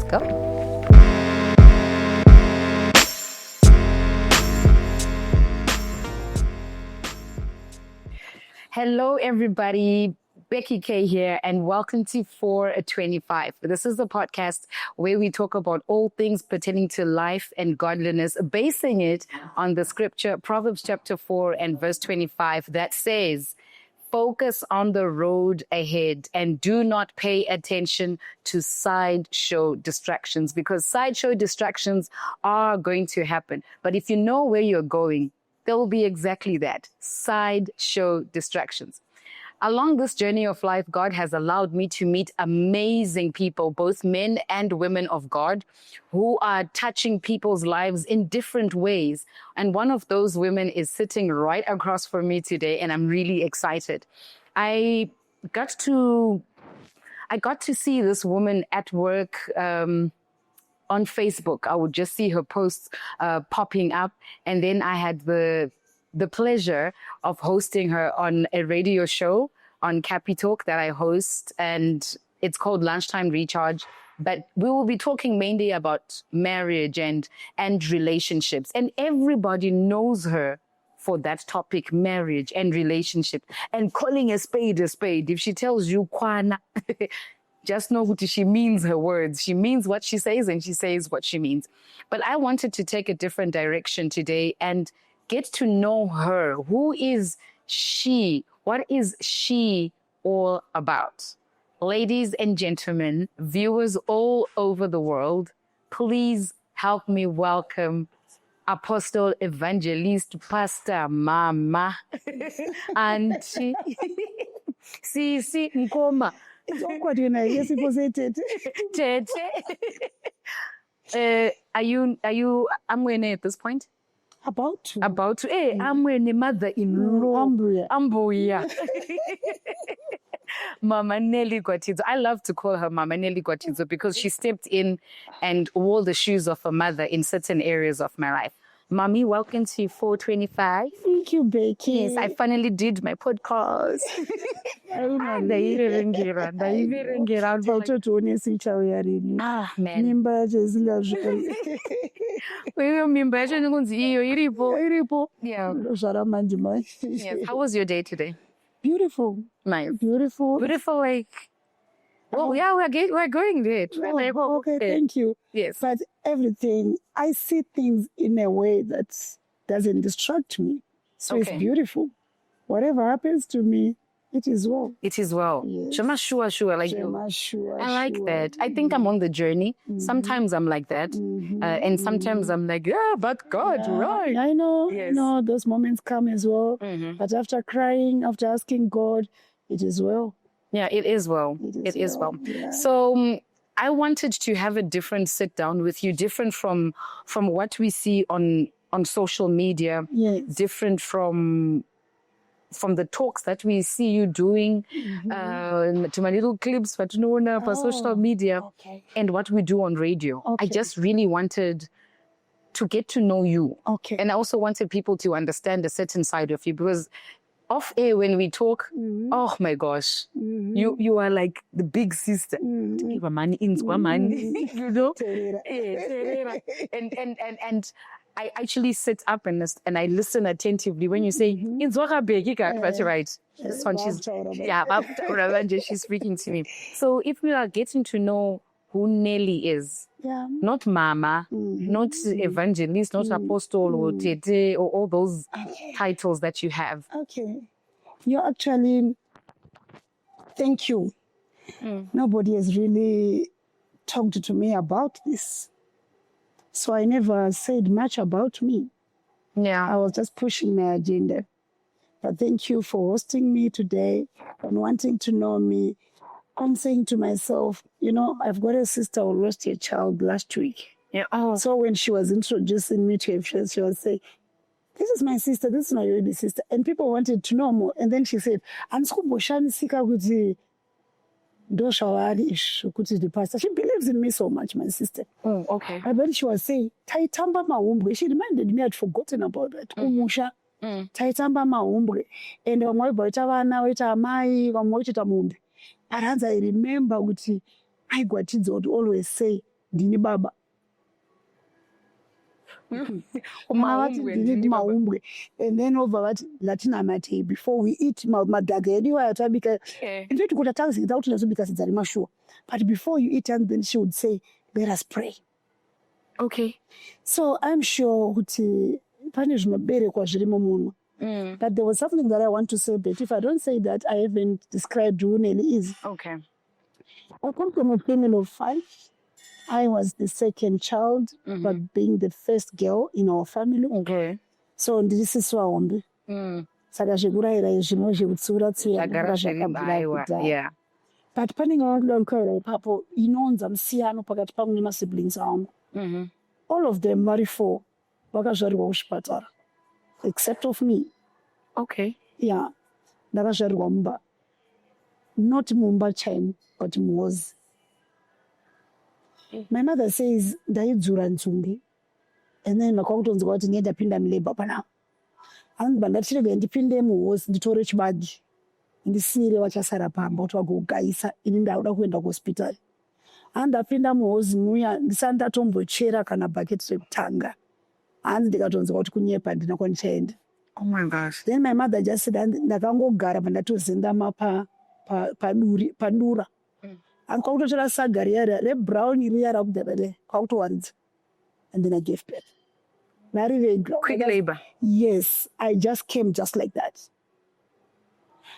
go. Hello, everybody. Becky K here, and welcome to 425. This is the podcast where we talk about all things pertaining to life and godliness, basing it on the scripture, Proverbs chapter 4 and verse 25, that says, focus on the road ahead and do not pay attention to sideshow distractions, because sideshow distractions are going to happen. But if you know where you're going, there will be exactly that, sideshow distractions. Along this journey of life, God has allowed me to meet amazing people, both men and women of God, who are touching people's lives in different ways. And one of those women is sitting right across from me today, and I'm really excited. I got to see this woman at work on Facebook. I would just see her posts popping up, and then I had the pleasure of hosting her on a radio show on Cappy Talk that I host, and it's called Lunchtime Recharge. But we will be talking mainly about marriage and relationships, and everybody knows her for that topic, marriage and relationship, and calling a spade a spade. If she tells you kwana, just know what she means, her words. She means what she says, and she says what she means. But I wanted to take a different direction today and get to know her. Who is she? What is she all about? Ladies and gentlemen, viewers all over the world, please help me welcome Apostle, Evangelist, Pastor, Mama, Auntie, Sisi Nkoma. It's awkward when I hear people say Tete. Are you Amwene at this point? About to. Hey, Amwene mother-in-law. Ambuya. Mama Nelly Gwatidzo. I love to call her Mama Nelly Gwatidzo because she stepped in and wore the shoes of a mother in certain areas of my life. Mommy, welcome to 425. Thank you, Becky. Yes, I finally did my podcast. Man. Yeah. Yes. How was your day today? Beautiful. Nice. Beautiful. Beautiful, like, well, yeah, we're going there. Okay, thank you. Yes. But everything, I see things in a way that doesn't distract me. So Okay. it's beautiful. Whatever happens to me, it is well. It is well. Yes. Shema, sure. Like Shema, sure, I like sure. that. I think I'm on the journey. Sometimes I'm like that. And sometimes I'm like, yeah, but God, Yeah, right. I know. Yes. I know those moments come as well. But after crying, after asking God, it is well. Yeah, it is well. It is well. Yeah. So I wanted to have a different sit down with you, different from what we see on social media, Yes. different from the talks that we see you doing, to my little clips, for social media, Okay. and what we do on radio. I Okay. just really wanted to get to know you. Okay. And I also wanted people to understand a certain side of you, because off air when we talk, oh my gosh, you are like the big sister. You know? And I actually sit up and I listen attentively when you say, that's right. This one, she's speaking to me. So if we are getting to know who Nelly is, Yeah. not Mama, not Evangelist, not Apostle or Tete or all those titles that you have. Okay. You actually, thank you. Nobody has really talked to me about this. So I never said much about me. Yeah. I was just pushing my agenda. But thank you for hosting me today and wanting to know me. I'm saying to myself, I've got a sister who lost her child last week. Yeah. Oh. So when she was introducing me to her friends, she was saying, this is my sister, this is my baby sister. And people wanted to know more. And then she said, the pastor. She believes in me so much, my sister. Oh, okay. And then she was saying, Taitamba Maumbwe. She reminded me, I'd forgotten about that. Umusha. Taitamba Maumbwe. And I remember what I Gwatidzo would always say, ndini baba. Maumbwe. And then over what Latin amate before we eat madage anyway tabika. In fact, kuta taxi without nazo because it's very sure. But before you eat, and then she would say, "Let us pray." Okay. So I'm sure kuti punish mabere kwa zvirimo muno. But there was something that I want to say, but if I don't say that, I haven't described who Nelly is. Okay. I come from a family of 5. I was the second child, but being the first girl in our family. Okay. So this is why saka zvekurayira zvimwe zvekutsura tsura yeah. But panenge wandokaira ipapo inonza musiyano pakati pangu nemasiblings angu. All of them vari 4 vakazvarirwa kuchipatara except of me. Okay. Yeah, ndakazvarirwa mumba, not mumba chaimo but muhozi. My mother says ndaidzura nzumbi and then makakutonzwa kuti ndiye ndapinda mulabor panapa. Andiba ndatirege ndipinde muhozi nditore chibagi ndisire wachasara pamba kuti vagogaisa ini ndauda kuenda kuhospital. Andapinda muhozi muya ndisati ndatombochera kana bhaketi rekutanga. Hanzi ndikatonzwa kuti kunyepa ndina kwanichaenda. Oh my gosh. Then my mother just said ndakangogara pandatozendama padura. Akakutotora saga riya rebrown riya rakudabale kwakutowaridza. And then I gave birth. Quick labor. Yes, I just came just like that.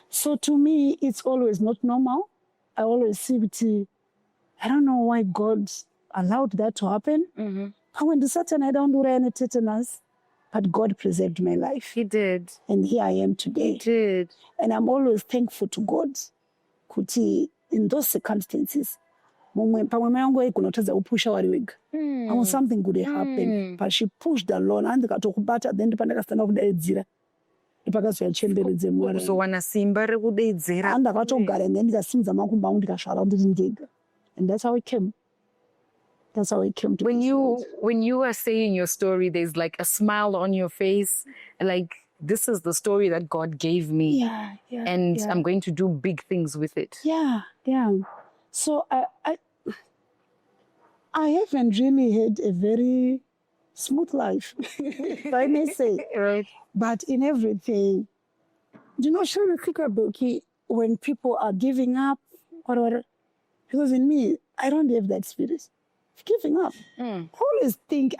So to me, it's always not normal. I always see it. I don't know why God allowed that to happen. And when the Satan, I don't do any tetanus, but God preserved my life. He did. And here I am today. He did. And I'm always thankful to God. Kuti in those circumstances, something good happened, but she pushed alone and got to kubata then pandakastand of the edzira. So wana simba rekudedzera. And akatogara and then ndikasimudza makumbo angu ndikasvara kuti ndega. And that's how it came. That's how it came to when you are saying your story, there's like a smile on your face, like this is the story that God gave me. Yeah. And I'm going to do big things with it. Yeah. So I haven't really had a very smooth life, if I may say. Right. But in everything, should think about when people are giving up or because in me, I don't have that spirit. Giving up. I always think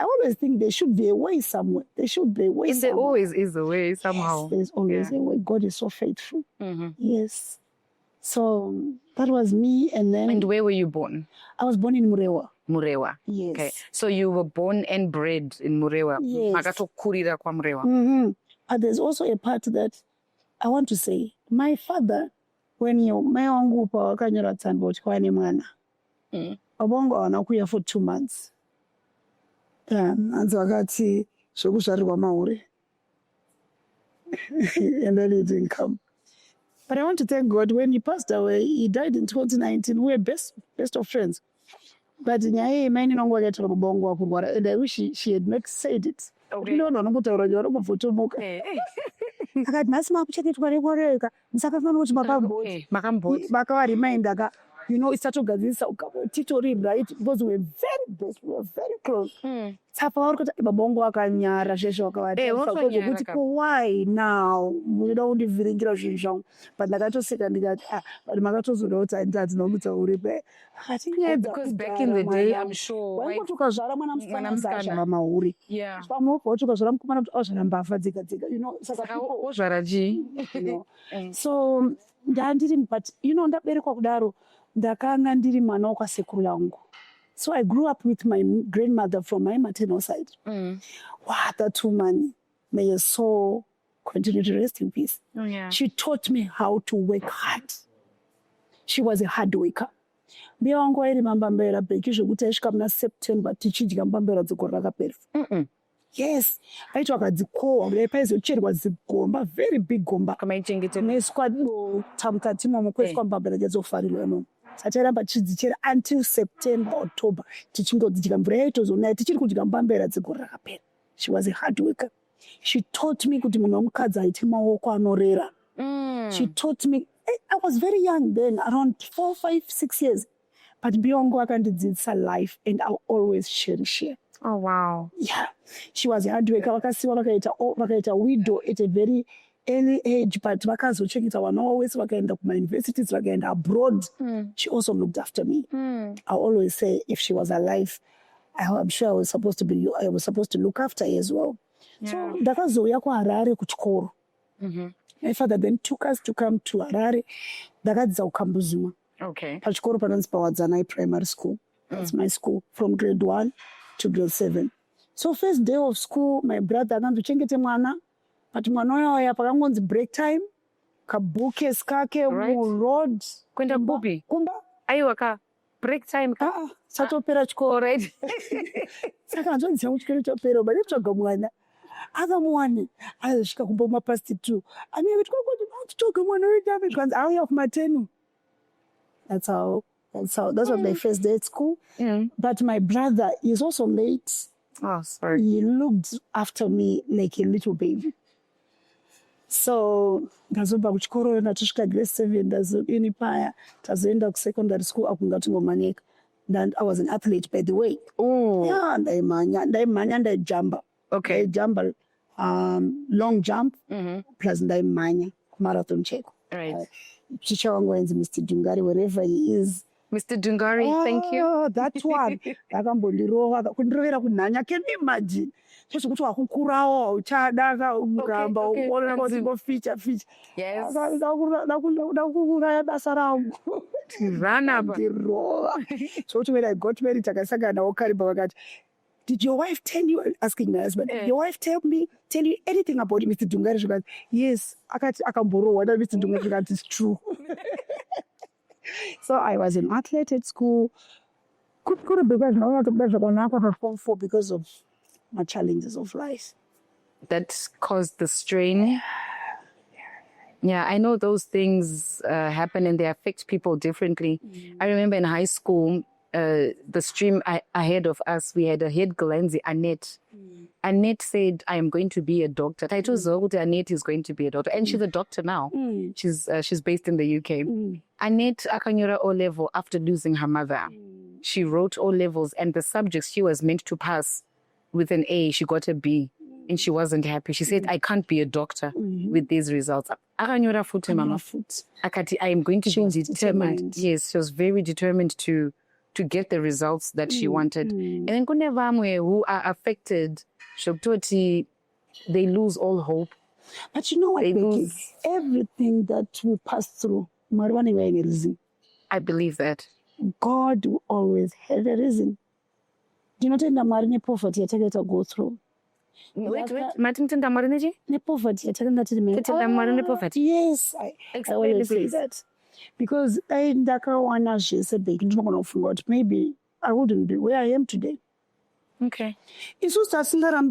there should be a way somewhere. There should be a way somewhere. There always is a way somehow. Yes, there's always a way. God is so faithful. Yes. So that was me. And where were you born? I was born in Murewa. Murewa. Yes. Okay. So you were born and bred in Murewa. Yes. Makatokurira kwa Murewa. But there's also a part that I want to say. My father, when mai wangu pa wakanyora tsamba kuti kwaane mwana. Abongo anakuya for 2 months. Anzi vakati zvekuzvarirwa mahure. And then he didn't come. But I want to thank God when he passed away, he died in 2019. We were best of friends. But nyaya yemaini nongo akaitwa mubongo wakurwara. And I wish she had not said it. Okay. No, nokutaura nyora muvhutomuka. Akati nhasi makuchengetwa rekoreka. Musakafanira kuti makamboti. Makawarimainda isatogadzirisa titori right because we were very best, we were very close. Saka vari kuti babongo akanyara zveshe wakavati why now munoda kundivhiringira zvinhu zvangu but ndakatoseka ndikati but makatozoda kuti handinomuta uripe because back in the day I'm sure waingoti ukazvara mwana musikana azvara mauri pamwe woti ukazvara mukomana kuti azvara mbavha dzega saka ozvara chii. So ndandiri but ndaberekwa kudaro ndakanga ndiri mwana wakasekuru yangu. So I grew up with my grandmother from my maternal side. Wow, that woman, may her soul continue to rest in peace. Oh, yeah. She taught me how to work hard. She was a hard worker. Mbiya wangu airi mambambera bheki zvokuti aisvika muna September tichidya mbambera dzegore rakapera. Yes, aitwa akadzikohwa paizocherwa zigomba, very big gomba. Kunoiswa tamukati imomo kuiswa mbambera dzazofarirwa imomo. Sachairamba tichidzichera until September, October. Tichingodzidya mvura yaitozonaya tichiri kudya mbambera dzegore rakapera. She was a hard worker. She taught me kuti munhu womukadzi aite maoko anorera. She taught me, I was very young then, around 4, 5, 6 years. but mbiyongo akandidzidzisa life and I'll always cherish her. Oh, wow. Yeah, she was a hard worker. Vakaita widow at a very early age, but vakazochengeta vana always vakaenda kumauniversities, vakaenda abroad. She also looked after me. I always say if she was alive, I'm sure I was supposed to look after her as well. Yeah. So ndakazouya kuHarare kuchikoro. My father then took us to come to Harare. Ndakadzidza kuKambuzuma. Okay. Pachikoro panonzi Pawadzanai Primary School. That's my school from grade 1 to grade 7. So first day of school, my brother akandochengete mwana. But mwana waya pakangonzi break time. Kabukes kake road. Kwenda bubi. Kumba. Aiwa ka break time. Satopera chikoro. Right. Saka nzonzi changu chikoro chopera. Bari tsvaga mwana. Akamuwani azosvika kumba mapast 2 anenge titoga mwana wedu kwanzi auya kumatenu. That's was my first day at school. But my brother is also late. Oh, sorry. He looked after me like a little baby. So ndazobva kuchikoro ndasvika grade 7 ndazodini paya tazoenda secondary school akungatingomaneka. And I was an athlete, by the way. Oh. Yeah, ndaijamba. Okay. Jump, long jump, plus ndaimanya marathon check. Right. Teacher wangu wenzi Mr. Dungari, wherever he is. Mr. Dungari, thank you. That one. Akambondirowa kundirovera kunhanya. Can you imagine? Just kuti wakukurawo uchadaka ungamba uona kuti feature. Yes. Ndakuraya basa rangu. Run up. So when I got married, takasanga nawo kariba wakati, did your wife tell you, asking my husband, did your wife tell you anything about Mr. Dungari? She goes, yes. Akamborowa that Mr. Dungari is true. So I was an athlete at school. Could have been Form 4 because of my challenges of life. That caused the strain. Yeah, I know those things happen and they affect people differently. I remember in high school, the stream ahead of us, we had a head Galenzi, Annette. Annette said, I am going to be a doctor. Taito Zoguti, Annette is going to be a doctor. And she's a doctor now. She's based in the UK. Annette akanyura O-level after losing her mother. She wrote O-levels and the subjects she was meant to pass with an A, she got a B. And she wasn't happy. She said, I can't be a doctor with these results. Akanyura futhi mama. Akati, I am going to be determined. Yes, she was very determined to get the results that she wanted. And then kune vamwe who are affected, shokutoti, they lose all hope. But you know what, Becky? Everything that we pass through, I believe that. God will always have a reason. Do you know that the poverty to go through? Wait. Matimtenda marineji? Ne poverty. Yes, I always say that. Because I said, maybe I wouldn't be where I am today. Okay. It's just that I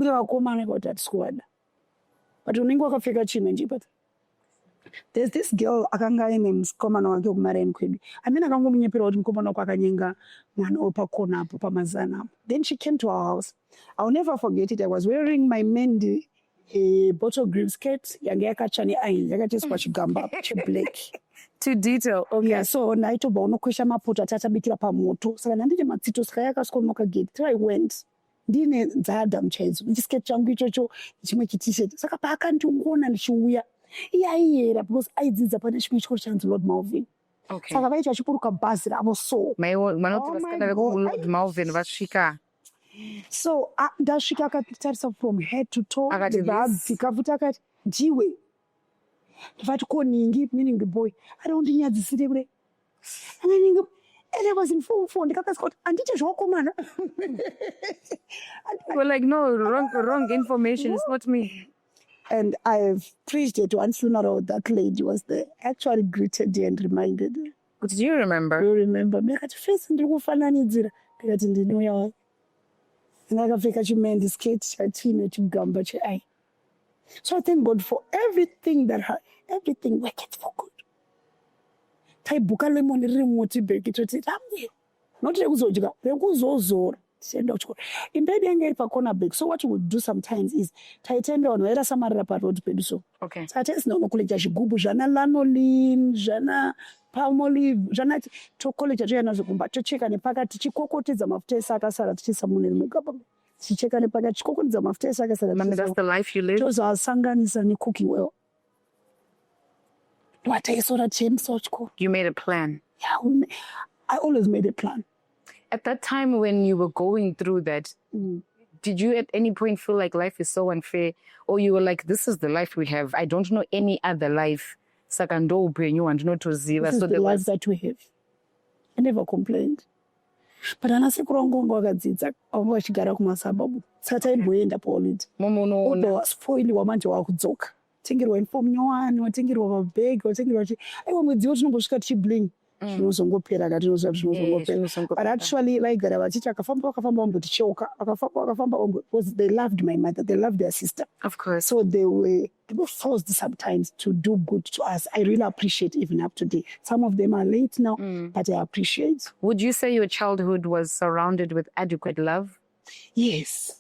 got that squad. But there's this girl akanga ine mkomana wake kumara enkwedu. Amene akangomunyepera kuti mkomana wake akanyenga mwana opa kona apo pamazana. Then she came to our house. I'll never forget it. I was wearing my Mendy bottle green skirt yange yakachane ayi yakacheswa chigamba black. To detail. Okay. Yeah, so naitoba unokwesha mapoto atatabikira pamoto. Saka ndandine matsito saka yakasikonoka gate. So I went. Ndine dzada mchaidzo. Ndiskirt changu ichocho chimwe t-shirt. Saka paakandingona ndichiuya. Yeah, because I did the punishment chance Lord Malvin. Okay. Saka vaita chipuruka bhazi ravo so. Lord Malvin vasvika. So ndasvika akatarisa from head to toe. Vakadzika futi akati ndiwe. Ndivati koningi, meaning the boy. Nyadzisire kure. And I was in Form 4. Ndikakasika andite zvokomana. We're like, no, wrong information. It's not me. And I've preached at one funeral. That lady was there. Actually greeted her and reminded her. But do you remember? You remember. Ndikati face ndikufananidzira. Ndikati ndinoya wapi. Ndakapfeka chimendi skirt chatine chigamba cheai. So I thank God for everything everything worketh for good. Taibuka lemon remoti beki toti ramwe. Not rekuzodya, rekuzozora. Imba yange iri pacornerback. So what we would do sometimes is taitenda vanhu vairasamarira parod pedu so. Okay. Tatisina unokolekta zvigubu zvana lanolin, zvana palmolive, zvana tokolekta toyana zvokumba tocheka nepakati tichikokotedza mafuta ese akasara tichiisa mune rimwe gaba. Ticheka nepakati tichikokotedza mafuta ese akasara. Mama, that's the life you live. Tozoasanganisa necooking oil. You made a plan. Yeah, I always made a plan. At that time when you were going through that, did you at any point feel like life is so unfair? Or you were like, this is the life we have. I don't know any other life. This is the life that we have. I never complained. But anasekurongongo akadzidza avo vachigara kumasababu. Saka taimboenda paolid. Odo waspoiliwa manje wakudzoka. Tengerwa uniform nyowani, watengerwa mabhegi, watengerwa aiwa mwedzi wotinombosvika tichibling. Zvinozongopera katinozva zvinozongopera. But actually like that vachiti akafamba vamboticheuka, akafamba because they loved my mother, they loved their sister. Of course. So they were forced sometimes to do good to us. I really appreciate even up to date. Some of them are late now, but I appreciate. Would you say your childhood was surrounded with adequate love? Yes.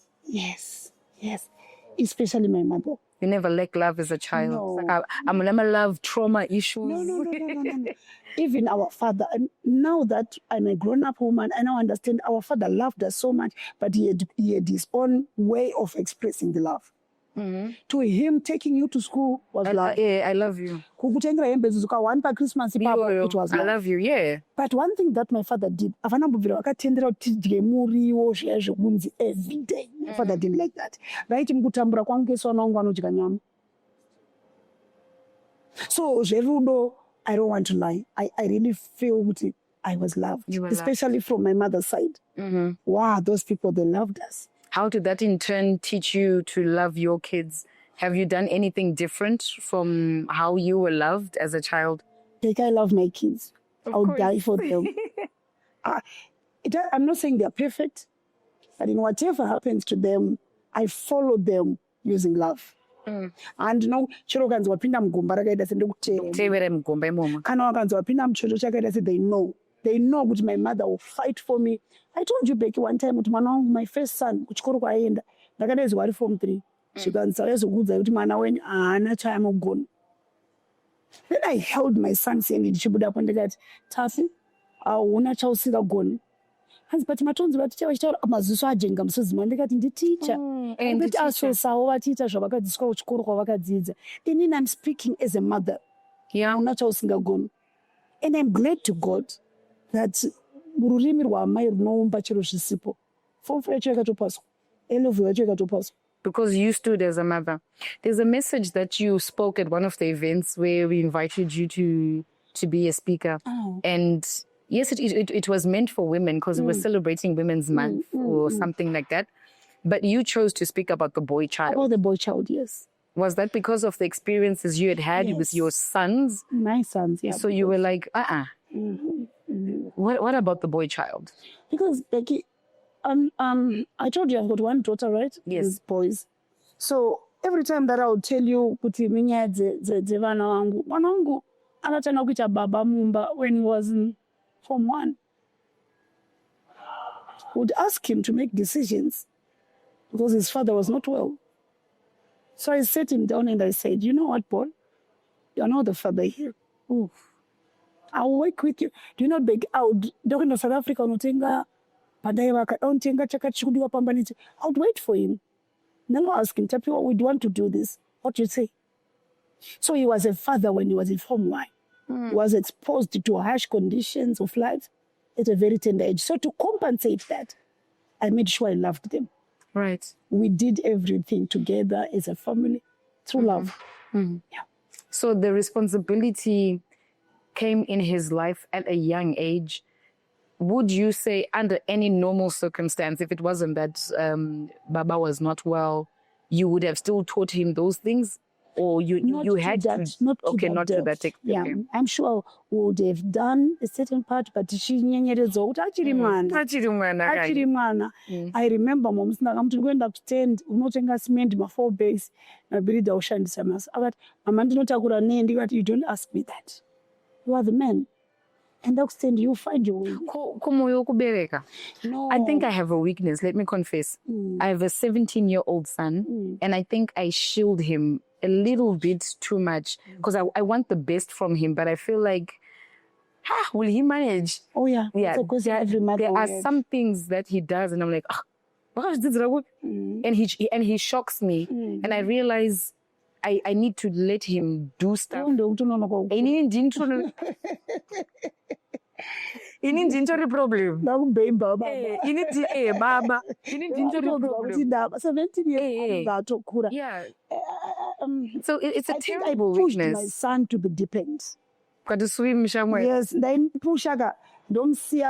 Especially my mother. You never lacked love as a child. No. It's like I'm never love trauma issues. No. Even our father, and now that I'm a grown-up woman, I now understand our father loved us so much, but he had his own way of expressing the love. To him, taking you to school was love. Yeah, I love you. Kukutengera hembe one per Christmas, it was love. I love you, yeah. But one thing that my father did, akatendera kuti tidye muriwo zvekunzi every day. My father didn't like that. Right? Mukutambura kwangu kesona wangu anodya nyama. So zverudo, I don't want to lie. I really feel that I was loved, especially from my mother's side. Wow, those people, they loved us. How did that in turn teach you to love your kids? Have you done anything different from how you were loved as a child? Like, I love my kids. I'll die for them. I'm not saying they're perfect, but in whatever happens to them, I follow them using love. And no, chiro kanzi wapinda mugomba rakaita Tevere mugomba imomo. Kana wakanzi wapinda muchocho chakaita se they know that my mother will fight for me. I told you Becky one time kuti mwana wangu, my first son, kuchikoro kwaenda ndakadaizwa ari form 3 chikanzi aizokudza kuti mwana wenyu haana chaanogona. Then I held my son's hand ndichibudapo ndikati Tafi hauna chausingagoni. Hanzi but matonzi vaticha vachitaura maziso ajenga musodzi mwana ndikati nditicha kuti asvesawo vachiita zvavakadzidziswa kuchikoro kwavakadzidza. Inini I'm speaking as a mother. Hauna chausingagoni. And I'm glad to God that rurimi rwamai runoumba chiro zvisipo. Form 4 yacho yakatopaswa. Level yacho yakatopaswa. Because you stood as a mother. There's a message that you spoke at one of the events where we invited you to be a speaker. And yes, it was meant for women because we were celebrating Women's Month or something like that. But you chose to speak about the boy child. About the boy child, yes. Was that because of the experiences you had with your sons? My sons, yeah. So you were like, What about the boy child? Because Becky, I told you I've got one daughter, right? Yes. With boys. So every time that I would tell you kuti minya dzevana wangu, mwana wangu anatana kuita baba mumba when he was in Form 1. Would ask him to make decisions because his father was not well. So I sat him down and I said, you know what, Paul? You're not the father here. I'll work with you. Do you not beg out? Dokin South Africa unotenga padai wakatenga chakachudiwa pambanichi. I would wait for him. Then I'll ask him, Tapiwa, we'd want to do this. What do you say? So he was a father when he was in Form 1. He was exposed to harsh conditions of life at a very tender age. So to compensate that, I made sure I loved them. Right. We did everything together as a family through love. Yeah. So the responsibility came in his life at a young age. Would you say under any normal circumstance, if it wasn't that Baba was not well, you would have still taught him those things? Or you had to not to that extent. Yeah, I'm sure we would have done a certain part, but she nyenyeredzo kuti achiri mwana. I remember mom sinakamti kuenda kutend unotenga cement ma4 base na builder ushandisa masa. Akati mama ndinotakura nei ndikati you don't ask me that. You are the man. and understand you find your way. Kumoyo kubereka. No. I think I have a weakness, let me confess. I have a 17-year-old son, and I think I shield him a little bit too much because I want the best from him, but I feel like, will he manage? Oh, yeah. Yeah, Every mother there will are have. some things that he does, and I'm like, and he shocks me, and I realize I need to let him do stuff. Ini ndintori problem. Baba. Ini baba. Ini ndintori problem. 17 years old. Yeah. So it's a I think I terrible pushed weakness. my son to the deep end. Got to swim somewhere. Yes, then push don't see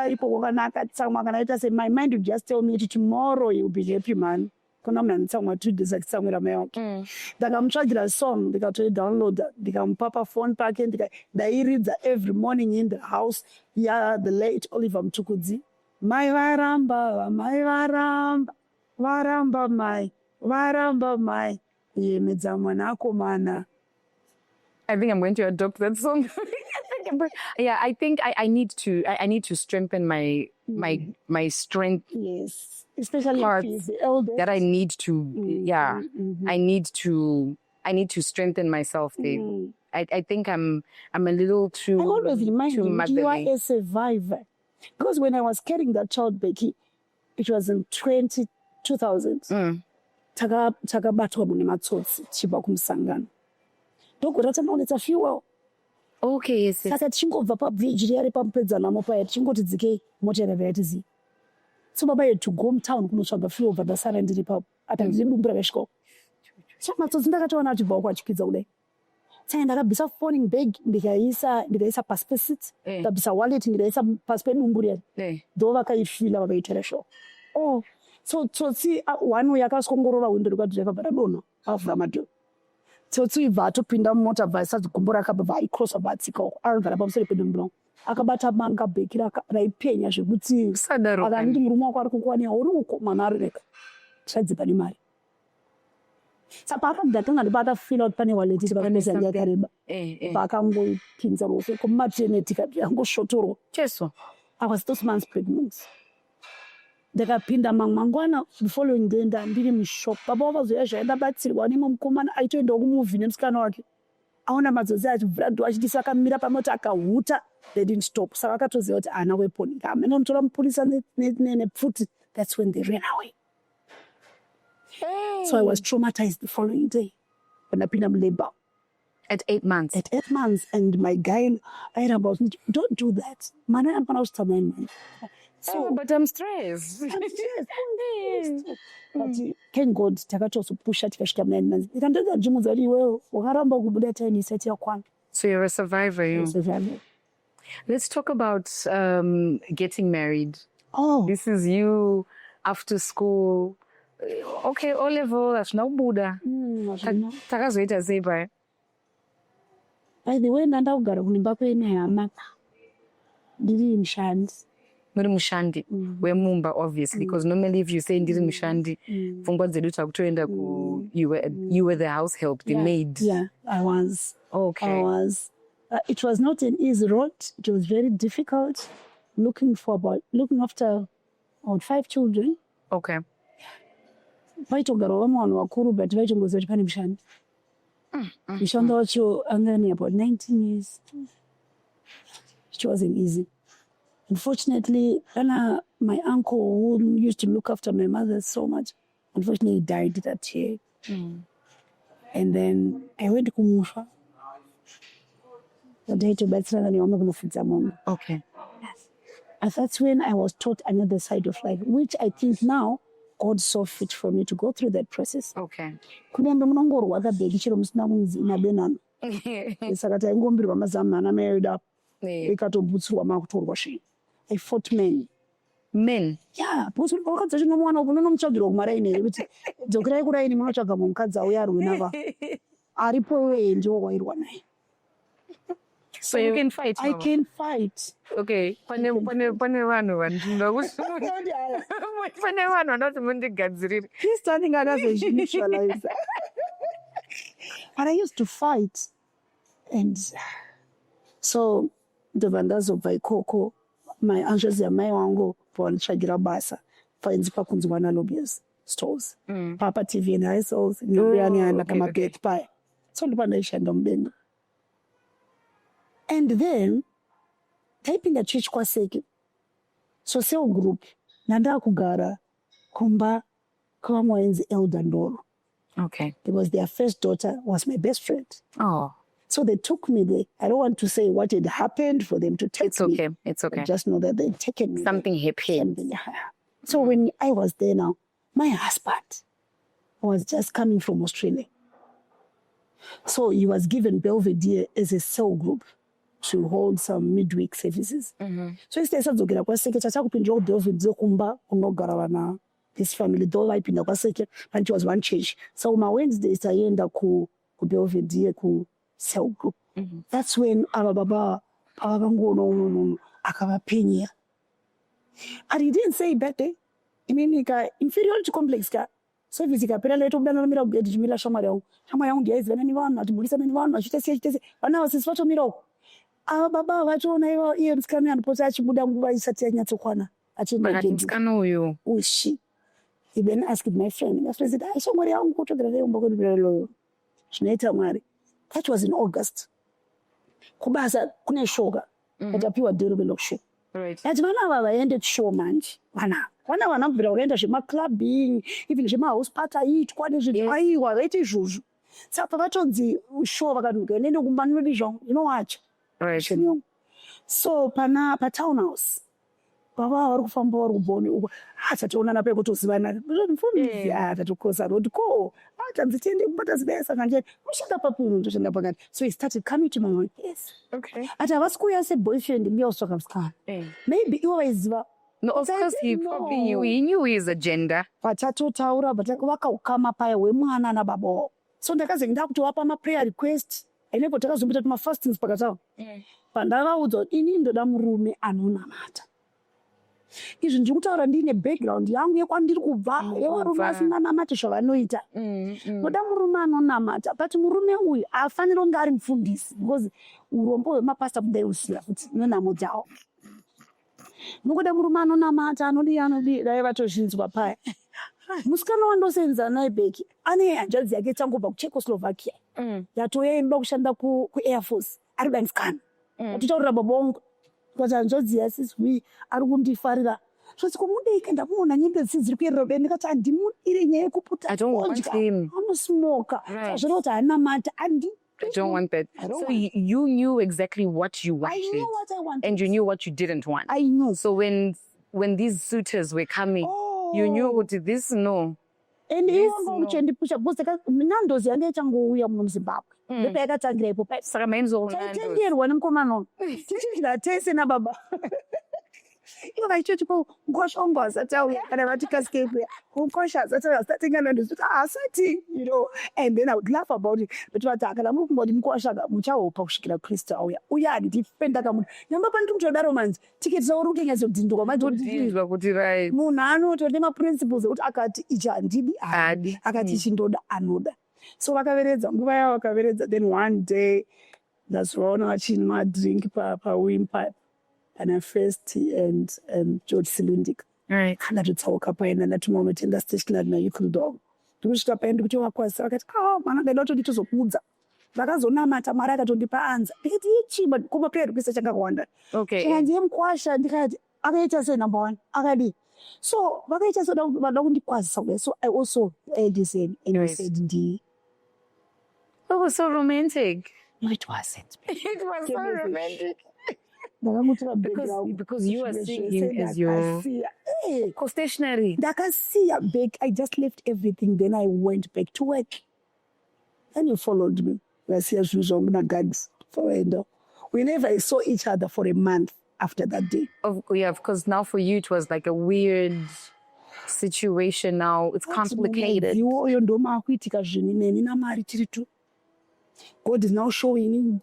my mind will just tell me tomorrow you'll be happy, man. Kuna mna nitsamwa 2 days akitsamwira mai wake ndakamutsvagira song ndikatoidownloada ndikamupa phone pake ndairidza every morning in the house. Yeah, the late Oliver Mtukudzi. Mai varamba mai yemedza mwana akomana. I think I'm going to adopt that song. Yeah, I think I need to strengthen my strength. Yes, especially parts if he's the eldest. That I need to. I need to strengthen myself there. I think I'm a little too. I always remind too him motherly. you are a survivor, because when I was carrying that child, Becky, it was in 2000. Takabatwa mune matsotsi tichibva kumusangano ndogora tamaonetsa fuel. Okay, yes. Saka tichingobva pabridge riya repamupedzanamo paya tichingoti dzikei motera yatiziva. So baba had to go town kunotsvaga fuel bva ndasara ndiri papo ati handiri dumbura kasvikawo. So matsotsi ndakatoona kuti bva kwachikwidza kudai. Saka ndakabvisa phoning bag ndikaisa pasi peseat, ndikabvisa wallet ndikaisa pasi pedumbu riya. Ndo vakaifila vakaitora show. Oh, so tsotsi one yakasongorora windo rikati yakabva radonha avhura madhoo. Tsotsi ibva atopinda mumota bva isati gumbo rakabva aikrosa bva atsikawo arigara pamusoro pedumbu akabata manga bheki raipenya zvekuti akanditi murume wako ari kukwaniya uri kukomana ari reka tichadzipa nemari. Saka paakabva ndipatafila kuti pane wallet iti pakanesa yakareba paakangopinza ruoko kumaternity kati angoshotorwa. Cheso. I was 2 months pregnant. Ndakapinda mangwana the following day ndiri mushop. Baba wakazoya zvaindabatsirwa nemwe mukomana aitoenda kumuvi nemusikana wake. Aona madzodzi achivhura dhoo achiti akamira pamoti akahuta. They didn't stop. Saka akatoziva kuti haana weapon. Kamena mutora mupurisa nepfuti. That's when they ran away. So I was traumatized the following day when I pinda labor. At 8 months. At 8 months, and my guy, I had about, don't do that. Man, I'm going to 9 months. So, but I'm stressed. But thank God, takatoso pusha tikashika 9 months. Ndikandeza jimu zali wewe wakaramba kubuda time isati yakwana. So you're a survivor, you. A survivor. Let's talk about getting married. Oh. This is you after school. Okay, O level, that's no Buddha. Takazoita zeba. By the way, ndandakugara kunimba kwenye hama. Ndiri Mushandi. Muri Mushandi. We're Mumba, obviously, because normally if you say ndiri Mushandi, fungwa dzedu takutoenda ku you were the house help, the maid. Yeah, I was. Okay. I was. It was not an easy road. It was very difficult. Looking after about 5 children. Okay. Vaitogara vanhu vakuru but vaitongoziva kuti pane mushandi. Mushando wacho anga about 19 years. It wasn't easy. Unfortunately, my uncle who used to look after my mother so much, unfortunately died that year. And then I went to Kumusha. The day to Betsy and Okay. And that's when I was taught another side of life, which I think now God saw fit for me to go through that process. Okay. Kunembe munongorwa kabheki chero musina kunzi nabenana. Saka taingombirwa mazamana married up. Ikatobutsirwa makutorwa shi. I fought men. Men? Yeah, because wakadza chino mwana unomutsvagira kumaraini kuti dzokerai kuraini munotsvaga mukadzi auya ari winava. Aripo wewe ndiwo wairwa naye. So you can fight. I can fight. Okay. Pane vanhu vandinoda kuti pane vanhu vanoti mundigadzirire. He's standing out as a visualizer. But I used to fight. And so ndobva ndazobva ikoko hanzvadzi yamai wangu pavanitsvagira basa painzi pakunzi Lobia's stores papa TV and iSouls ndoyani kamabeth paya so ndopandaishanda mudenga. And then taipinda church kwaseke so cell group nandakugara kumba kwavamwe wainzi Elder Ndoro. Okay. Because their first daughter was my best friend. Oh. So they took me there. I don't want to say what had happened for them to take me. It's okay. It's okay. I just know that they'd taken me. Something happened. So when I was there now, my husband was just coming from Australia. So he was given Belvedere as a cell group to hold some midweek services. So instead of going to Belvedere kumba unogara this family though vaipinda kwaseke and it was one church. So my Wednesdays aienda ku Belvedere ku cell group. That's when ava baba avakangoona akavapenya. And he didn't say birthday. I mean, inferiority complex ka. So if ikapera leto mdana mira kugeti chimila shamari yangu. Shama yangu ndiaizi vana ni vanhu atibudisa meni vanhu achitese vana vasisi vatomira. Ava baba vachiona iye musikana anopota achibuda nguva isati yanyatsokwana. But musikana uyu. Ushi. He then asked my friend. My friend said, "Shamari yangu kutogera leo mbako ndibira lo." Zvinoita Mwari. That was in August. Kubasa kune shoga. Atapiwa dero belosho. Right. Ati vana ava vaende show manje. Vana vanobvira kuenda zvemaclubbing, even zvemahouse party aitwa nezvinhu aiwa vaita izvozvo. Saka pavatonzi show vakanuka nende kumbani maybe inowacha. Right. So patownhouse. Baba vari kufamba vari kuboni uko atatoonana pekutozivana mufundisi atatokosa roti ko atanzi tiende kubata zidayasa kanje mushanda papuno ndoshanda pakati. So he started coming to my mind. Yes. Okay. Ati havasi kuuya seboyfriend mbiyausvaka musikana. Maybe iwo vaiziva. No, of course he probably knew. He knew his agenda. Vatatotaura vakaukama paya wemwana nababa wavo. So ndakaze ndakutowapa maprayer request. Inepo takazombita tumafastings pakatawo. Pandakaudzwa kuti ini ndoda murume anonamata. Izvi ndikutaura ndine background yangu yekwandiri kubva yevarume asinganamati zvavanoita. Ndoda murume anonamata but murume uyu afaniri kunge ari mufundisi because urombo hwemapasta kudaiusiya futi nenhamo dzawo. Nokuda murume anonamata anodi dai vatozvinzwa paya. Musikana wandosenza naye beki ane hanzvadzi yake changobva kuCzechoslovakia yatouya inoda kushanda kuAir Force ari musikana. Titaurira baba vangu kuti hanzvadzi yasizwi ari kundifarira. Zvoti komudei ndamuona nyembe dziri kuerera mberi ndikati handimudire nyaya yekuputa. I don't want him. Anosmoka. Zvinokuti hanamata I don't want that. So you knew exactly what you wanted. I knew what I wanted. And you knew what you didn't want. I knew. So when these suitors were coming, you knew what this no. And iwo ngauchendipusha because Nando's yange ichangouya muZimbabwe. Ndopayakatangira ipo paya. Saka maizonga taitenderwa nemukomana tichidya tese nababa. Ivo vaichoti ko ngosha wangu asati auya kana vati kasikepo ngosha asati auya asati Nando's asati and then I would laugh about it but vati kana mukumboti mukosha muchahopa kusvikira Kristu auya uya ndipenda kamuntu nyamba pandiri kutodaro manzi tiketi zauri kuti nyazodhindwa madhodhindwa kuti right munhu anotode maprinciples ekuti akati ichi handidi akati ichi ndoda anoda. So vakaveredza nguva yavo vakaveredza then one day ndazovaona vachini madrink pawimpipe and first and George Silundik. Right. Ndatotsauka paina ndatuma unotenda stationary naYouth Dog. Ndikusvika paina ndikuti wakwasa vakati mwana ndaida kuti nditozokuudza. Vakazonamata mari akatondipa anza. Ndikati ichima kumaprayer request chakawanda. Okay. Chikanzi yemukwasha ndikati akaita sei number 1 akadi. So vakaita so vada kundikwazisa kudai. So I also listened and he said ndi. It was so romantic. No, it wasn't. It was so romantic. Because you are seeing him as your co-stationary. I just left everything. Then I went back to work. And you followed me. We never saw each other for a month after that day. Yeah, because now for you it was like a weird situation now. It's complicated. God is now showing me.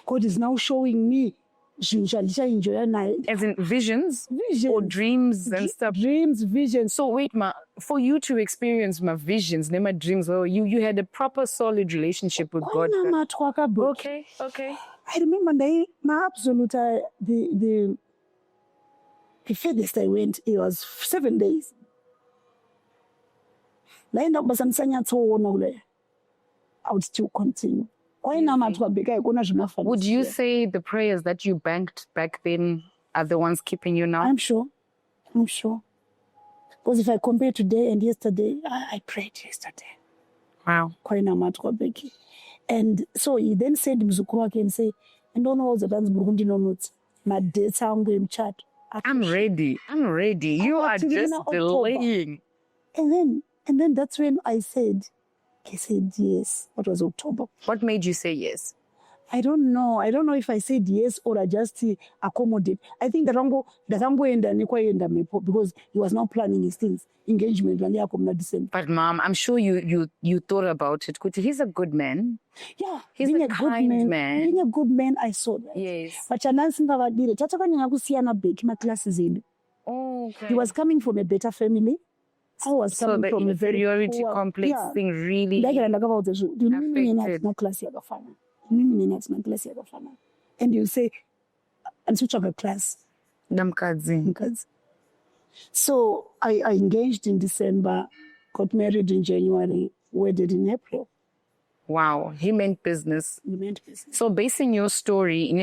God is now showing me enjoy naye. As in visions? Visions. Or dreams and stuff? Dreams, visions. So wait, for you to experience my visions, my dreams, you had a proper solid relationship with God. Okay. I remember my absolute, the furthest I went, it was 7 days. I would still continue. Would you say the prayers that you banked back then are the ones keeping you now? I'm sure. Because if I compare today and yesterday, I prayed yesterday. Wow. And so he then said, and say, I don't know all the dance Burundi notes. My dates are going chat. I'm ready. You are just delaying. And then that's when I said yes. What was October? What made you say yes? I don't know if I said yes or I just accommodate. I think because he was not planning his things. Engagement when December. But Mom, I'm sure you thought about it. He's a good man. Yeah, he's a kind man. Being a good man, I saw that. Yes. But okay. He was coming from a better family. I was coming from a very inferiority complex thing really affected. And you say, and switch of a class. So I engaged in December, got married in January, wedded in April. Wow, he meant business. So basing your story in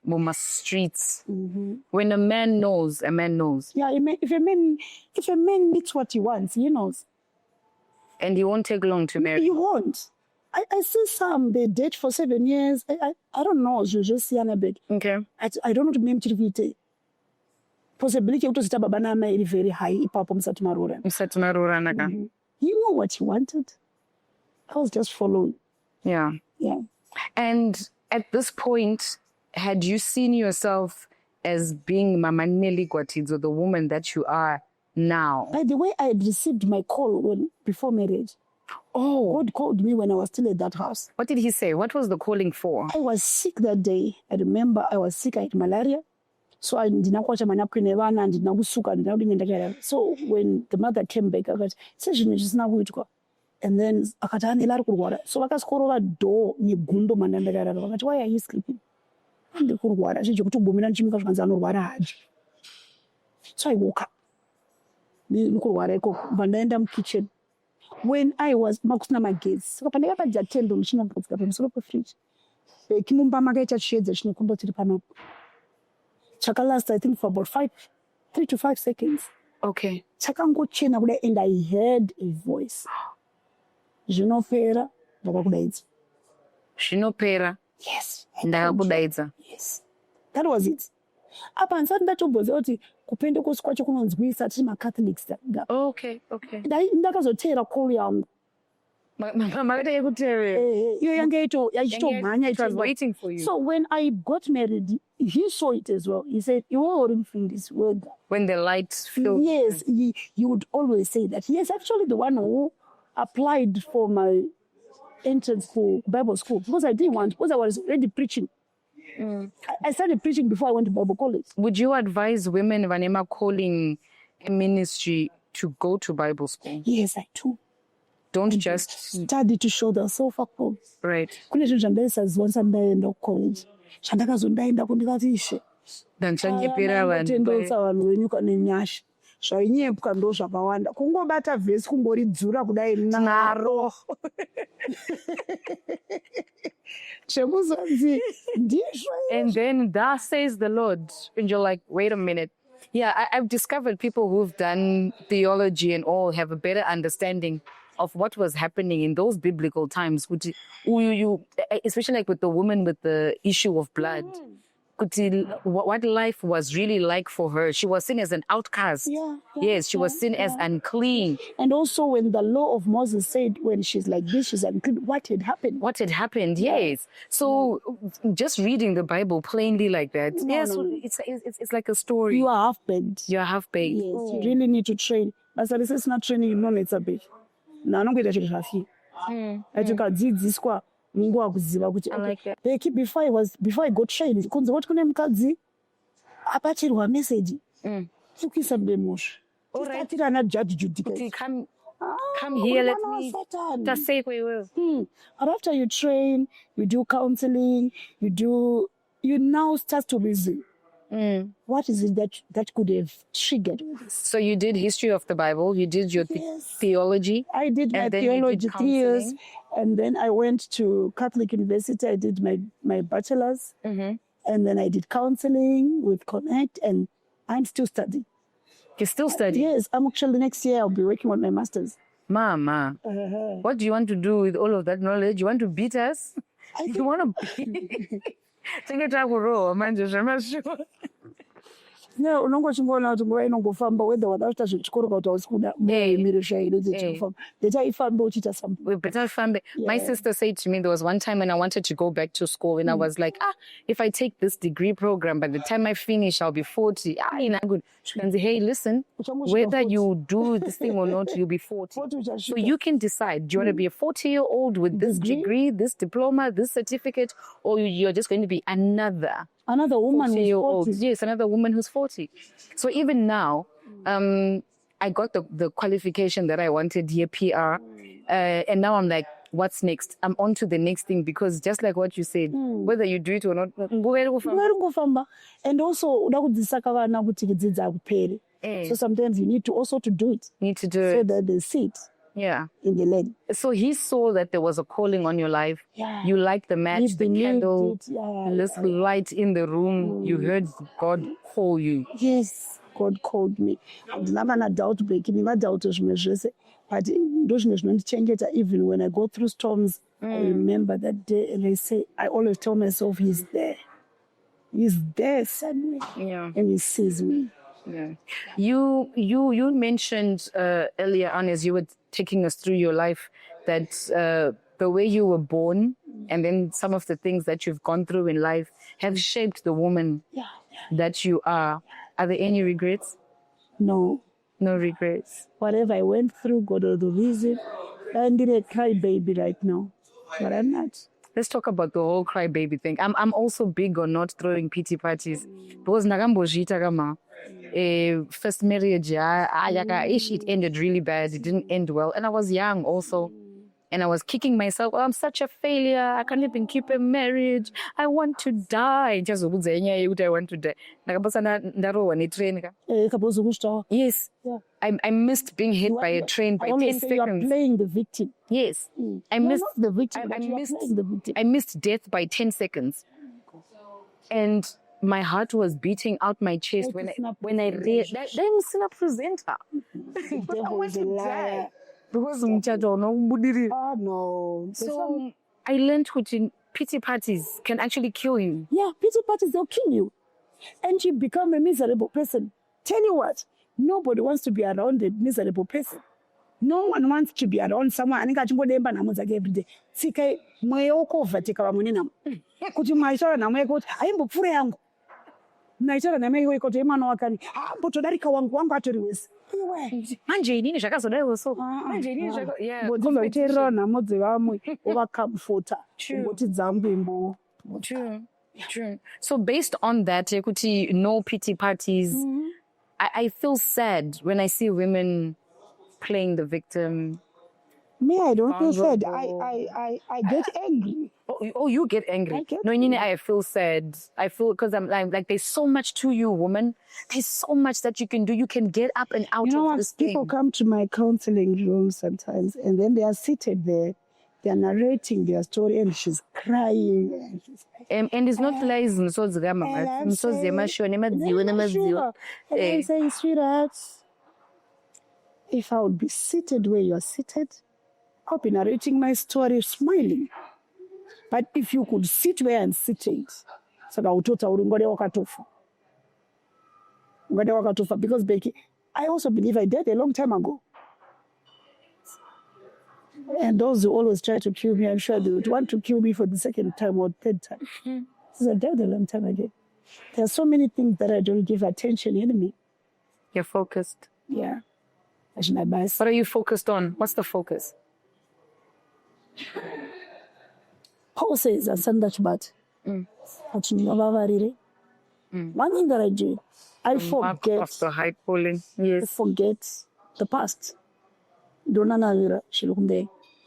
Mama streets, when a man knows. Yeah, if a man meets what he wants, he knows. And he won't take long to marry. He won't. I see some, they date for 7 years. I don't know, je just see a bit. Okay. I don't know to name it. Possibility to start banana is very high. He knew what he wanted. I was just following. Yeah. And at this point, had you seen yourself as being Mama Nelly Gwatidzo, the woman that you are now? By the way, I had received my call before marriage. Oh. God called me when I was still at that house. What did he say? What was the calling for? I was sick that day. I remember I was sick. I had malaria. So I did not watch my napkin and did not suka. So when the mother came back, I said, she's not going to go. And then so I was called a door. Why are you sleeping? So I woke up. Kitchen. When I was makusna my gates, so kapanda pa jatendo mshina kufuka pa msolo pa fridge. Kimumba magaita shades shine kumbo tiri pano. Chaka last I think for about 3 to 5 seconds. Okay. Chaka ngo chena kuda and I heard a voice. Jinopera bakakudaidza. Shinopera. Yes. Ndakakudaidza. Yes. That was it. Apa nsati ndatoboza kuti kupende kwacho kunonzwisa tiri ma Catholics. Okay. Ndakazotera call yangu. It was waiting for you. So when I got married, he saw it as well. He said, "You already feel this word." When the lights filled. Yes, he would always say that. He is actually the one who applied for my entrance for Bible school because I didn't want, because I was already preaching. I started preaching before I went to Bible college. Would you advise women, Vanema, calling a ministry to go to Bible school? Yes, I do. Don't just study to show themselves approved. Right. Kune zvinhu zvandaisaziva once ndaenda college. Chandakazondaenda kundikati ishe. Danchanyepera tendotsa vanhu venyuka nenyasha. Zvainyepwa ndo zvakawanda. Kungobata vhesi kungoridzura kudai naro. And then thus says the Lord. And you're like, wait a minute. Yeah, I've discovered people who've done theology and all have a better understanding of what was happening in those biblical times. Especially like with the woman with the issue of blood. What life was really like for her. She was seen as an outcast. Yes, she was seen as unclean. And also when the law of Moses said when she's like this, she's unclean, what had happened? Yes. So just reading the Bible plainly like that, it's like a story. You are half-baked. You're half-baked. Yes, you really need to train. But it's not training, you know, it's a bit. Now I'm going to train. I took a dzidziswa munguwa kuziva kuti I like that. Becky, before I got shy kunze kuti kune mukadzi apatirwa message kuisa mudemosha tisatira ana judge Kuti judicate come here, let mwana me waSatan. just say where you will. But after you train, you do counseling, you now start to reason. What is it that could have triggered all this? So you did history of the Bible, you did your theology. I did my and then you did theology 3 years, counseling. and then I went to Catholic University. I did my bachelor's, and then I did counseling with Connect, and I'm still studying. You're still studying? Yes, I'm actually next year I'll be working on my master's. Mama, what do you want to do with all of that knowledge? You want to beat us? You want to beat? No, unongochingoona kuti nguva inongofamba whether wadakuita zvechikoro kana kuti hausi kuda muimire shairi dzechikufamba detaifambe uchiita something. We better find it. My sister said to me, there was one time when I wanted to go back to school and I was like, if I take this degree program, by the time I finish, I'll be 40. Good. She can say, hey, listen, whether you do this thing or not, you'll be 40. So you can decide, do you want to be a 40-year-old with this degree, this diploma, this certificate, or you're just going to be another woman who's 40. Yes, another woman who's 40. So even now, I got the qualification that I wanted here, PR. And now I'm like, what's next? I'm on to the next thing because just like what you said, whether you do it or not, and also so sometimes you need to also to do it. So that they see it. Yeah. In the land. So he saw that there was a calling on your life. Yeah. You liked the match, the candle, this light in the room. You heard God call you. Yes, God called me. And never na doubt breaking, never doubt but even when I go through storms, I remember that day and I say, I always tell myself, He's there. He's there suddenly. Yeah. And He sees me. Yeah. You mentioned earlier on as you were taking us through your life that the way you were born and then some of the things that you've gone through in life have shaped the woman that you are. Are there any regrets? No. No regrets. Whatever I went through, God is the reason. I'm a cry baby right now, but I'm not. Let's talk about the whole cry baby thing. I'm also big on not throwing pity parties because nakambozviita kama first marriage, it ended really bad. It didn't end well. And I was young also. And I was kicking myself. Oh, I'm such a failure. I can't even keep a marriage. I want to die. Just I want to die. Yes. Yeah. I missed being hit by a train by 10 seconds. You are playing the victim. Yes. I missed death by 10 seconds. And my heart was beating out my chest when I read that. I'm a presenter. I want to die. Because no. So I learned that pity parties can actually kill you. Yeah, pity parties, they'll kill you. And you become a miserable person. Tell you what, nobody wants to be around a miserable person. No one wants to be around someone. I think I every day. Sika moyo wako uvatika wa munina. Kuti maishara na moyo kuti ayimbo pfure yangu. Naishara na moyo wako emano wakani. Botodarika wangu atoriwesi. Manje inini zvakazodaiwo so. Manje inini zvaka yeah. Botoiterera namodzi vamwe ovakamufuta. Ngoti dzambu imbo. True. So based on that, kuti no pity parties. I feel sad when I see women playing the victim. Me, I don't feel sad. I get angry. Oh, you get angry. I feel sad. I feel because I'm like, there's so much to you, woman. There's so much that you can do. You can get up and out of this thing. People come to my counseling room sometimes, and then they are seated there. They are narrating their story, and she's crying. And it's not lies. And I'm saying, sweetheart, if I would be seated where you are seated, I'll be narrating my story smiling. But if you could sit where I'm sitting, because Becky, I also believe I died a long time ago. And those who always try to kill me, I'm sure they would want to kill me for the second time or third time. Because I died a long time ago. There are so many things that I don't give attention in me. You're focused. Yeah. That's my best. What are you focused on? What's the focus? Paul says, asanda chibata. One thing that I do, I Mark of the high calling. Yes. forget the past.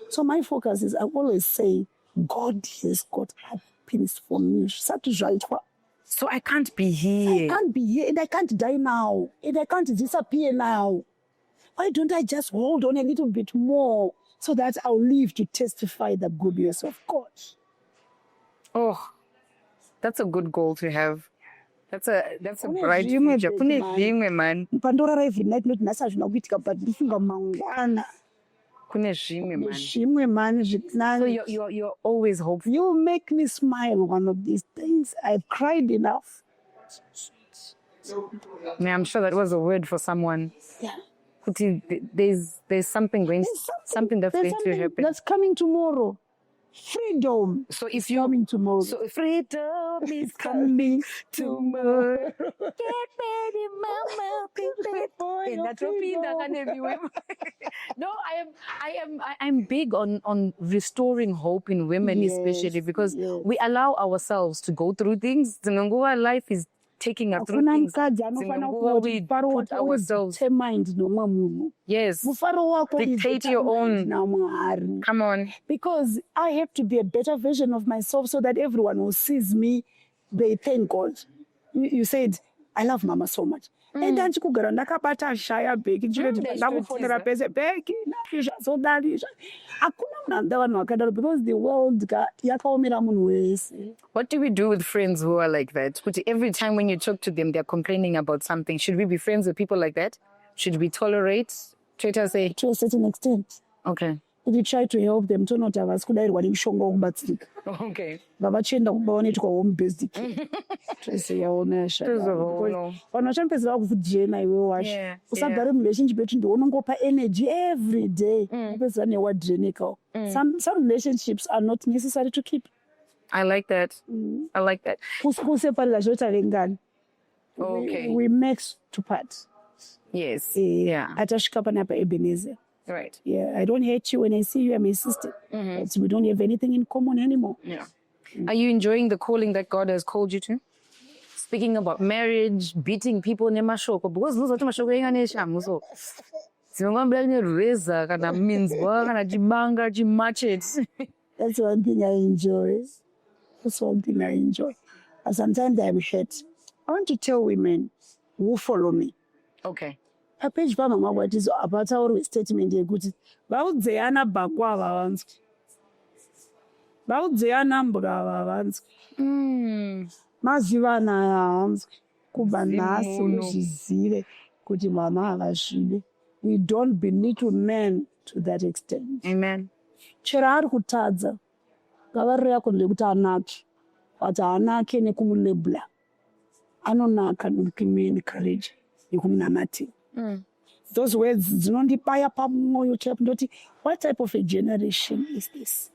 So my focus is, I always say, God has got happiness for me. So I can't be I here. can't be here, and I can't die now, and I can't disappear now. Why don't I just hold on a little bit more so that I'll live to testify the goodness of God? Oh, that's a good goal to have. That's a Kune bright zvimwe future. bheki, Kune man. zvimwe, man. Pandorara every night not nhasi hazvina kuitika, but ndifunga mangwana Kune zvimwe, man. zvimwe mani So zvirinani. you're always hopeful. You make me smile one of these things. I've cried enough. Yeah, I'm sure that was a word for someone. Yeah. Kuti, there's something going, something that's going to happen. That's coming tomorrow. Freedom. So if is coming tomorrow. So freedom is coming tomorrow. Get ready, mama. No, I'm big on restoring hope in women, Yes, especially because yes. we allow ourselves to go through things. Zinongoa life is taking us through Hakuna things. mukadzi anofanira Zinongoa we mufaro put wako ourselves. determined nomwe munhu. Yes. Mufaro wako is Dictate your determined own. naMwari. Come on. Because I have to be a better version of myself so that everyone who sees me, they thank God. You said, I love Mama so much. And then kugara ndakabata shaya bheki ndakufonera pese bheki zvazodari hakuna munhu vanhu vakadaro because the world yakaomera munhu wese. What do we do with friends who are like that? Kuti, every time when you talk to them, they're complaining about something. Should we be friends with people like that? Should we tolerate? Twitter say. To a certain extent. Okay. If you try to help them, turn out havasi kudairwa nemishonga wokubatsirika. Okay. Vavachienda kumba vanoitwa home based care. Tose yaona Vanhu vachambezera kuvhujena iwe wacho. Usagare murelationship yetu ndounongopa energy every day. Upezera newadrenikawo. Some relationships are not necessary to keep. I like that. I like that. Kuseparira zvotarengana. Okay. We make to part. Yes. Yeah. Atasvika panapa Ebenezer. Right. Yeah, I don't hate you when I see you. I'm your sister. But we don't have anything in common anymore. Yeah. Are you enjoying the calling that God has called you to? Speaking about marriage, beating people nemashoko, because those are mashoko enganishamu so. Sinongambira nereza kana minzwa kana chimanga chimachete. That's one thing I enjoy. That's one thing I enjoy. And sometimes I'm hurt. I want to tell women who follow me. Okay. Papage pa Mama Gwatidzo apataurwe statement yekuti vaudzeyana bhakwa havanzwi. Vaudzeyana mbwa havanzwi. Mazivana havanzwi. Kubva nhasi muzvizive kuti mama havasvibe. We don't belittle men to that extent. Amen. Chero ari kutadza ngavariro yako ndekuti anake kuti haanake nekumulebula anonaka nekuimeni courage yekumunamatira. Those words dzinondibaya pamwoyo chaipo ndoti what type of a generation is this?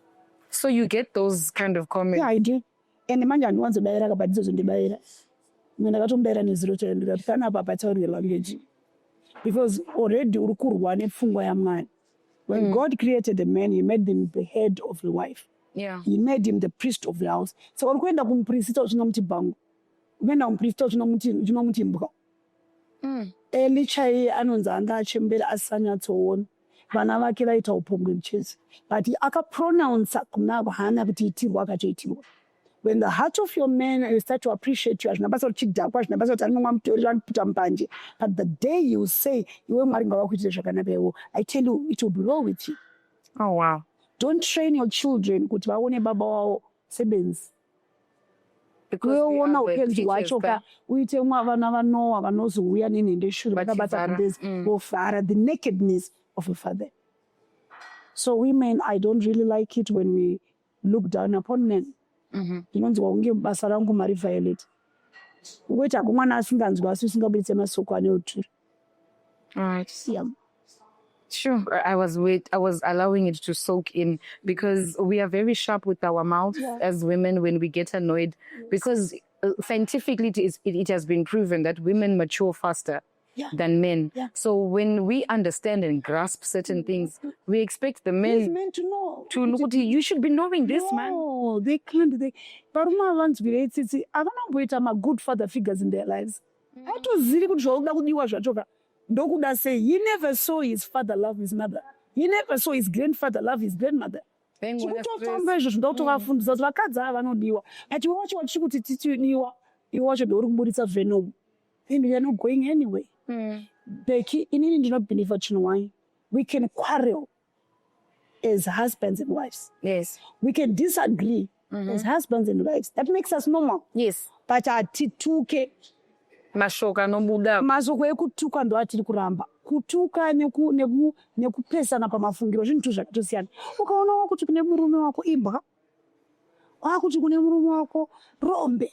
So you get those kind of comments? Yeah, I do. And manje handiwanzobayira kabadidzo zondibayira. Mwe ndakatomubayira neziro chayo ndikati panapa pataurirwe language. Because already uri kurwa nepfungwa yaMwari. When God created a man, he made him the head of the wife. Yeah. He made him the priest of the house. So uri kuenda kumuprista uchinomuti bhangu. Ukaenda kumuprista uchinomuti mbwa. Eli chaiye anonzi anga achembera asanyatsoona. Vana vake vaita upombwe muchezi. But akapronounce kunako haana kuti itirwa akatoitirwa. When the heart of your man you start to appreciate you, hazvina basa kuti chidhakwa, hazvina basa kuti anomwa mutori anoputa mupanje. But the day you say, iwe Mwari ngavakuitire zvakanaka iwo, I tell you, it will be well with you. Oh, wow. Don't train your children kuti vaone baba wavo sebenzi. Kuona upenzi hwacho uite vana vanowa vanozouya nenhende shure vakabata kumbezi vofara, the nakedness of a father. So women, I don't really like it when we look down upon men. Inonzwa unge basa rangu Mari Violet. Wait, akumwana asinganzwa asi usingabuditse masoko ane uturu. All right. Yeah. Sure. I was allowing it to soak in because we are very sharp with our mouth as women when we get annoyed because scientifically it has been proven that women mature faster than men. Yeah. So when we understand and grasp certain things, we expect the These men men to know. you should be knowing this, man. No, they can't. Varume vanzwira itsitsi avanamboita ma-good father figures in their lives. Hatozivi kuti zvauda kudiwa zvacho ndokuda sei. He never saw his father love his mother. He never saw his grandfather love his grandmother. Zvekutotamba izvo zvoda kutovafundisa kuti vakadzi ava vanodiwa. Ati iwe wacho watiri kuti titidiwa, iwe wacho ndouri kuburitsa venom. And we are not going anywhere. Becky, inini ndinobhelieve chinhu why we can quarrel as husbands and wives. Yes. We can disagree as husbands and wives. That makes us normal. Yes. But atituke. Mashoka nobuda. Mashoko ekutuka ndo atiri kuramba. Kutuka nekupesana pamafungiro zvinhu zvakatosiyana. Ukaona kuti kune murume wako ibwa. Wakuti kune murume wako rombe.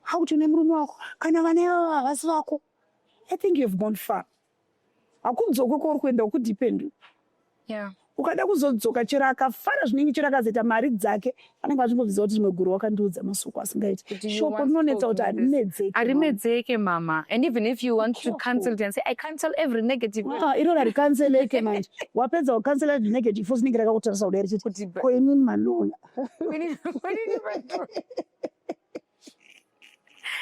Hakuti kune murume wako kana vane vavasi vako. I think you've gone far. Akudzoka kwari kuenda kudepend. Yeah. Ukada kuzodzoka chero akafara zvinenge chero akazoita mari dzake anenge achimboziva kuti rimwe guru wakandiudza masuku asingaiti. Shoko rinonetsa kuti harimedzeke mama. And even if you want to cancel it and say I cancel every negative. Irona rikanseleke manje. Wapedza kucancela every negative force ninge rakakutarisa kudai richiti ko imini manona.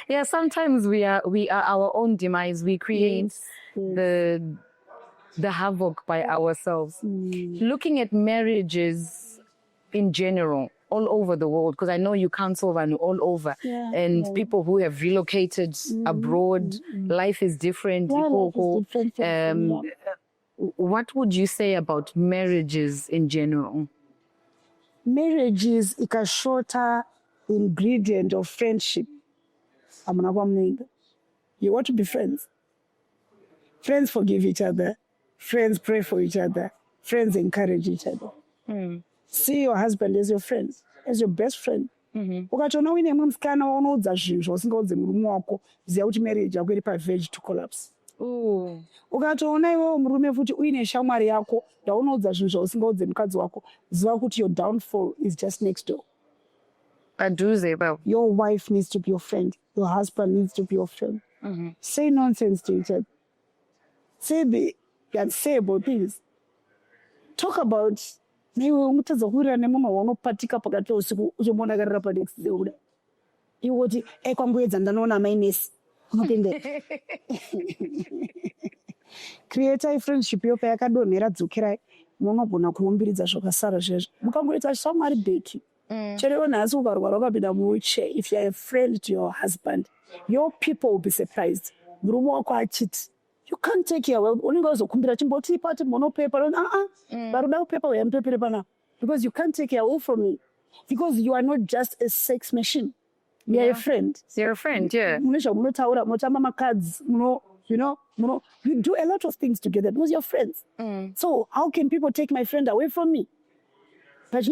Yeah, sometimes we are our own demise. We create the havoc by ourselves. Looking at marriages in general, all over the world, because I know you counsel Vanu all over, people who have relocated abroad, life is different. What would you say about marriages in general? Marriages is a shorter ingredient of friendship. You want to be friends. Friends forgive each other. Friends pray for each other. Friends encourage each other. See your husband as your friend, as your best friend. Ukachona uine musikana waunoudza zvinhu zvausingauudze murume wako, ziva kuti marriage yako iri paverge to collapse. Ukatoona iwewo murume futi uine shamwari yako yaunoudza zvinhu zvausingaudze mukadzi wako, ziva kuti your downfall is just next door. Your wife needs to be your friend. Your husband needs to be your friend. Say nonsense to each other. Say the unsayable things. Talk about newe umutadza kurira nemunhu waunopatika pakati peusiku uchimuonakarira panext day. Iwoti kwanguedza ndanoona mainesi unopembera. Create a friendship yopa yakadonhera dzokerai munogona kuumbiridza zvakasara zvezvo. Mukangoita shamwari beki. Chero nhasi ukarwara ukapinda muwheelchair, if you are a friend to your husband, your people will be surprised. Murume wako achiti you can't take care well. Unenge wazokumbira chimboti pati monopepa. Varuda kupepa uyamupepere pana. Because you can't take care well from me. Because you are not just a sex machine. You are a friend. You're a friend, yeah. Munotaura, motamba macards, you do a lot of things together because you're friends. So how can people take my friend away from me? Yeah.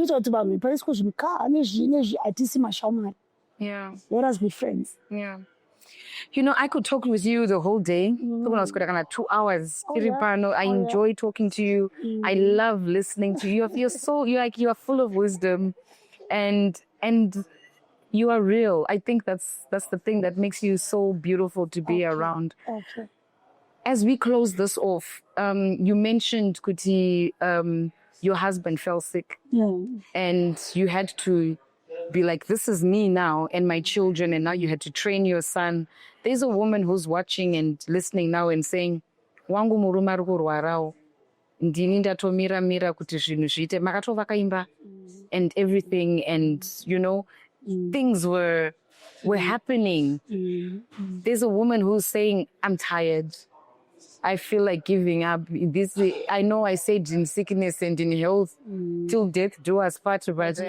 Let us be friends. Yeah. You know, I could talk with you the whole day. 2 hours. I enjoy talking to you. I love listening to you. You are full of wisdom, and you are real. I think that's the thing that makes you so beautiful to be around. Okay. As we close this off, you mentioned Kuti, your husband fell sick, and you had to be like, this is me now and my children, and now you had to train your son. There's a woman who's watching and listening now and saying, wangu murume ari kurwarawo, ndini ndatomira kuti zvinhu zviite, makatovaka imba and everything, and things were happening. There's a woman who's saying, I'm tired. I feel like giving up. I know I said in sickness and in health, till death do us part, but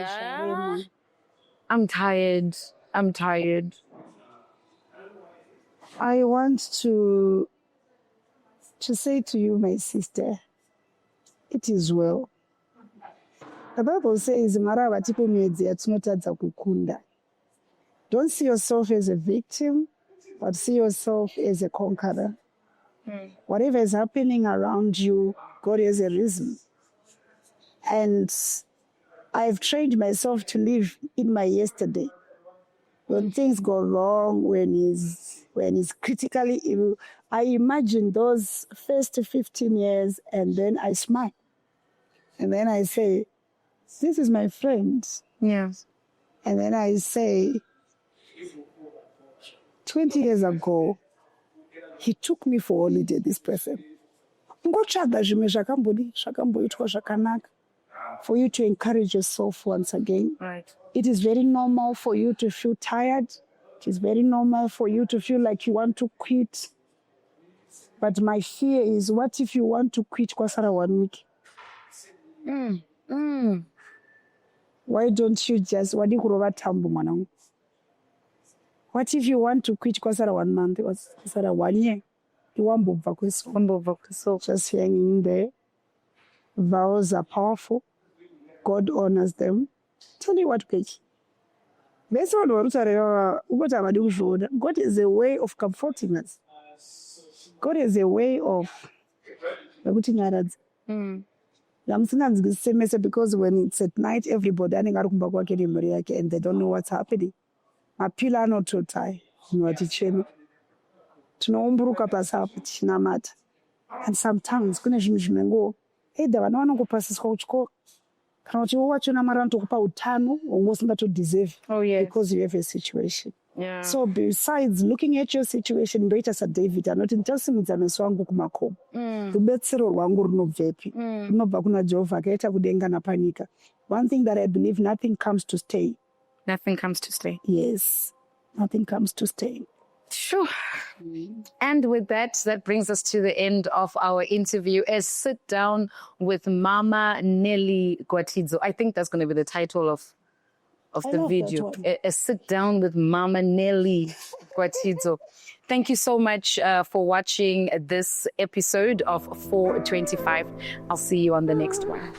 I'm tired. I want to say to you, my sister, it is well. The Bible says, don't see yourself as a victim, but see yourself as a conqueror. Whatever is happening around you, God has a reason. And I've trained myself to live in my yesterday. When things go wrong, when he's critically ill, I imagine those first 15 years and then I smile. And then I say, this is my friend. Yeah. And then I say, 20 years ago, he took me for holiday, this person. Ngotsvaga zvimwe zvakamboitwa zvakanaka. For you to encourage yourself once again. Right. It is very normal for you to feel tired. It is very normal for you to feel like you want to quit. But my fear is, what if you want to quit kwasara 1 week? Why don't you just, wadi kurova tambo mwanangu? What if you want to quit kwasara 1 month, kwasara 1 year? Iwambobva kweso. Just hanging there. Vows are powerful. God honors them. Tell you what, Becky. God is a way of comforting us. God is a way of because when it's at night, everybody and they don't know what's happening. Mapila not to tie. And sometimes either vanovanongopasiswa kuchikoro kana uchiwo wachona mari vanotokupa utano wonge usingato-deserve because you have a situation. Yeah. So besides looking at your situation, ndoita saDavid anoti ndichasimudza meso angu kumakomo. Rubetsero rwangu runobvepi? Runobva kuna Jehovha akaita kudenga napanyika. One thing that I believe, nothing comes to stay. Nothing comes to stay. Yes, nothing comes to stay. Sure. And with that brings us to the end of our interview. A sit down with Mama Nelly Gwatidzo. I think that's going to be the title of the video. A sit down with Mama Nelly Gwatidzo. Thank you so much for watching this episode of 425. I'll see you on the next one.